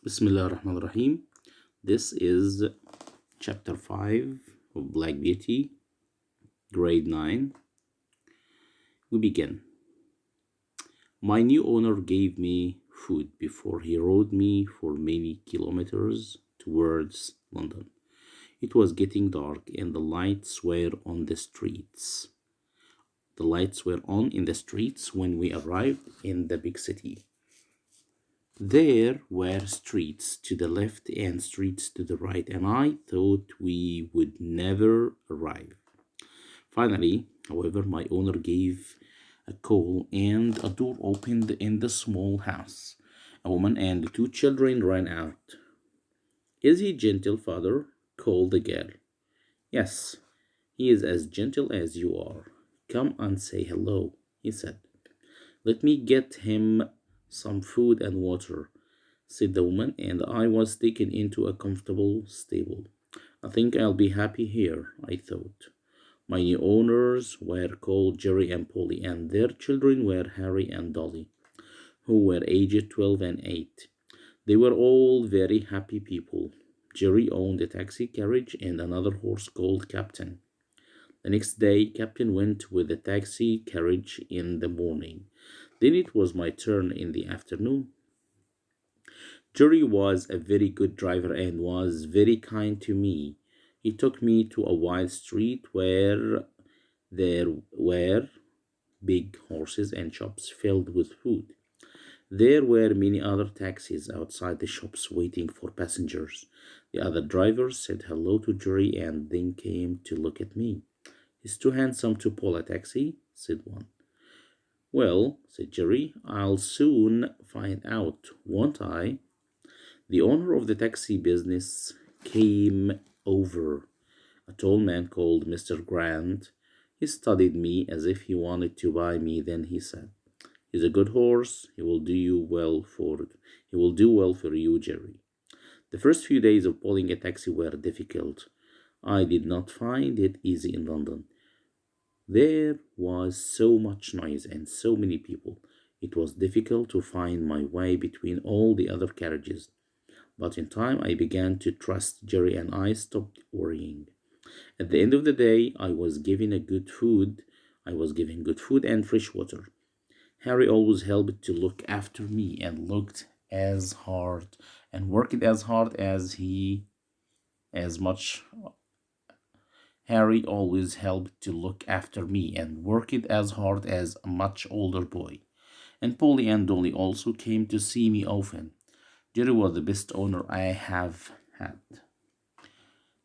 Bismillah ar-Rahman ar-Rahim. This is chapter 5 of Black Beauty, grade 9. We begin. My new owner gave me food before he rode me for many kilometers towards London. It was getting dark and the lights were on the streets. The lights were on in the streets when we arrived in the big city. There were streets to the left and streets to the right, and I thought we would never arrive. Finally, however, my owner gave a call and a door opened in the small house. A woman and two children ran out. Is he gentle, father? Called the girl. Yes, he is as gentle as you are. Come and say hello, he said. Let me get him some food and water, said the woman, and I was taken into a comfortable stable. I think I'll be happy here, I thought. My new owners were called Jerry and Polly, and their children were Harry and Dolly, who were aged 12 and 8. They were all very happy people. Jerry owned a taxi carriage and another horse called Captain. The next day, Captain went with the taxi carriage in the morning. Then it was my turn in the afternoon. Jerry was a very good driver and was very kind to me. He took me to a wide street where there were big horses and shops filled with food. There were many other taxis outside the shops waiting for passengers. The other drivers said hello to Jerry and then came to look at me. He's too handsome to pull a taxi, said one. Well, said Jerry, I'll soon find out, won't I? The owner of the taxi business came over, a tall man called Mr. Grant. He studied me as if he wanted to buy me. Then he said, he's a good horse. He will do well for you, Jerry. The first few days of pulling a taxi were difficult. I did not find it easy in London. There was so much noise and so many people. It was difficult to find my way between all the other carriages. But in time I began to trust Jerry and I stopped worrying. At the end of the day, I was given good food and fresh water. Harry always helped to look after me and worked as hard as much. Harry always helped to look after me and worked as hard as a much older boy. And Polly and Dolly also came to see me often. Jerry was the best owner I have had.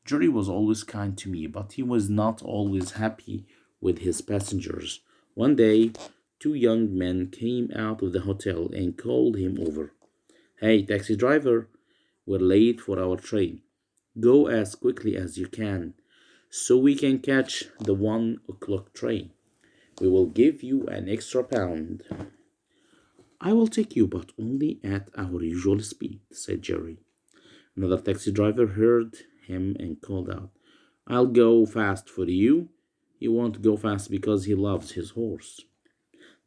Jerry was always kind to me, but he was not always happy with his passengers. One day, two young men came out of the hotel and called him over. Hey, taxi driver, we're late for our train. Go as quickly as you can so we can catch the 1 o'clock train. We will give you an extra pound. I will take you, but only at our usual speed, said Jerry. Another taxi driver heard him and called out, I'll go fast for you. He won't go fast because he loves his horse.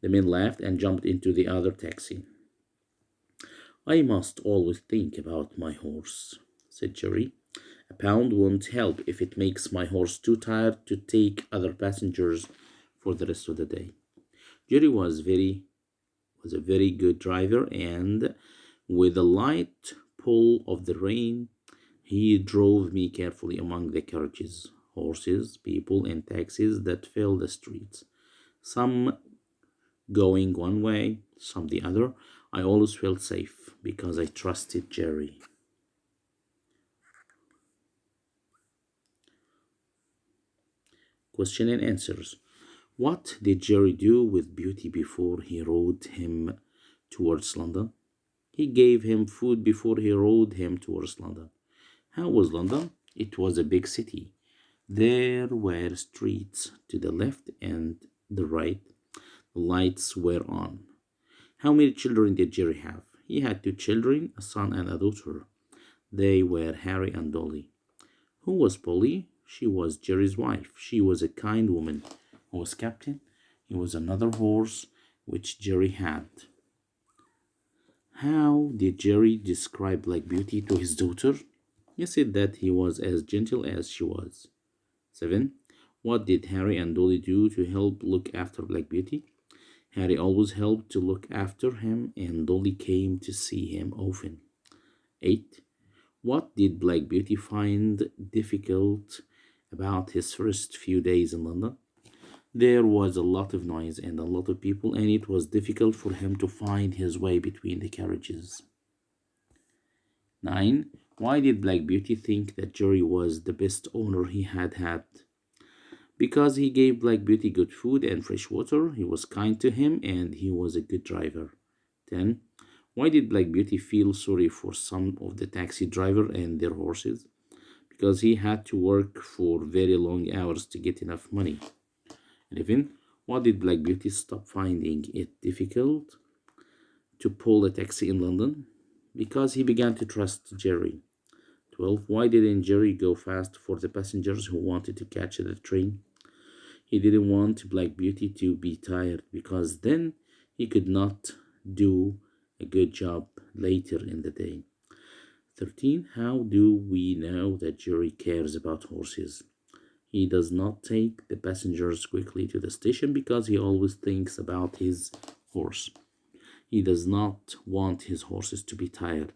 The men laughed and jumped into the other taxi. I must always think about my horse, said Jerry. A pound won't help if it makes my horse too tired to take other passengers for the rest of the day. Jerry was a very good driver, and with a light pull of the rein, he drove me carefully among the carriages, horses, people, and taxis that filled the streets, some going one way, some the other. I always felt safe because I trusted Jerry. Question and answers. What did Jerry do with Beauty before he rode him towards London? He gave him food before he rode him towards London. How was London? It was a big city. There were streets to the left and the right. The lights were on. How many children did Jerry have? He had two children, a son and a daughter. They were Harry and Dolly. Who was Polly? She was Jerry's wife. She was a kind woman. Who was Captain? He was another horse which Jerry had. How did Jerry describe Black Beauty to his daughter? He said that he was as gentle as she was. 7. What did Harry and Dolly do to help look after Black Beauty? Harry always helped to look after him, and Dolly came to see him often. 8. What did Black Beauty find difficult about his first few days in London? There was a lot of noise and a lot of people, and it was difficult for him to find his way between the carriages. 9. Why did Black Beauty think that Jerry was the best owner he had had? Because he gave Black Beauty good food and fresh water, he was kind to him, and he was a good driver. 10. Why did Black Beauty feel sorry for some of the taxi driver and their horses? Because he had to work for very long hours to get enough money. 11. Why did Black Beauty stop finding it difficult to pull a taxi in London? Because he began to trust Jerry. 12. Why didn't Jerry go fast for the passengers who wanted to catch the train? He didn't want Black Beauty to be tired, because then he could not do a good job later in the day. 13. How do we know that Jerry cares about horses? He does not take the passengers quickly to the station because he always thinks about his horse. He does not want his horses to be tired.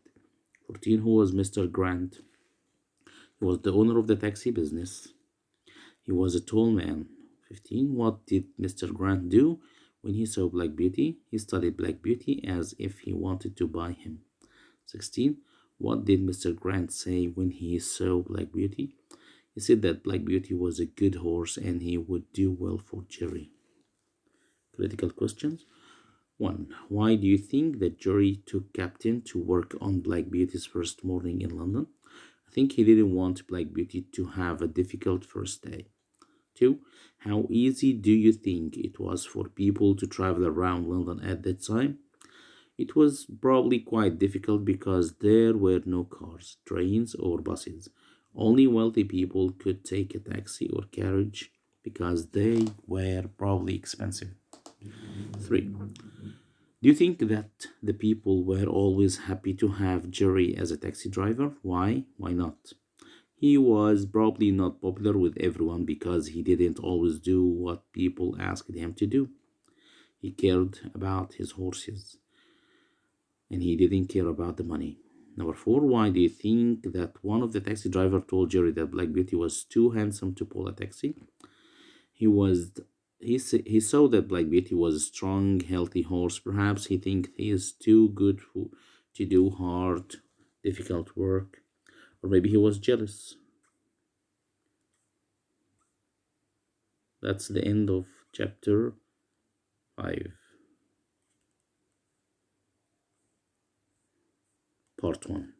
14. Who was Mr. Grant? He was the owner of the taxi business. He was a tall man. 15. What did Mr. Grant do when he saw Black Beauty? He studied Black Beauty as if he wanted to buy him. 16. What did Mr. Grant say when he saw Black Beauty? He said that Black Beauty was a good horse and he would do well for Jerry. Critical questions. 1. Why do you think that Jerry took Captain to work on Black Beauty's first morning in London? I think he didn't want Black Beauty to have a difficult first day. 2. How easy do you think it was for people to travel around London at that time? It was probably quite difficult because there were no cars, trains, or buses. Only wealthy people could take a taxi or carriage because they were probably expensive. 3. Do you think that the people were always happy to have Jerry as a taxi driver? Why? Why not? He was probably not popular with everyone because he didn't always do what people asked him to do. He cared about his horses and he didn't care about the money. Number 4, why do you think that one of the taxi drivers told Jerry that Black Beauty was too handsome to pull a taxi? He saw that Black Beauty was a strong, healthy horse. Perhaps he thinks he is too good to do hard, difficult work. Or maybe he was jealous. That's the end of chapter 5, part 1.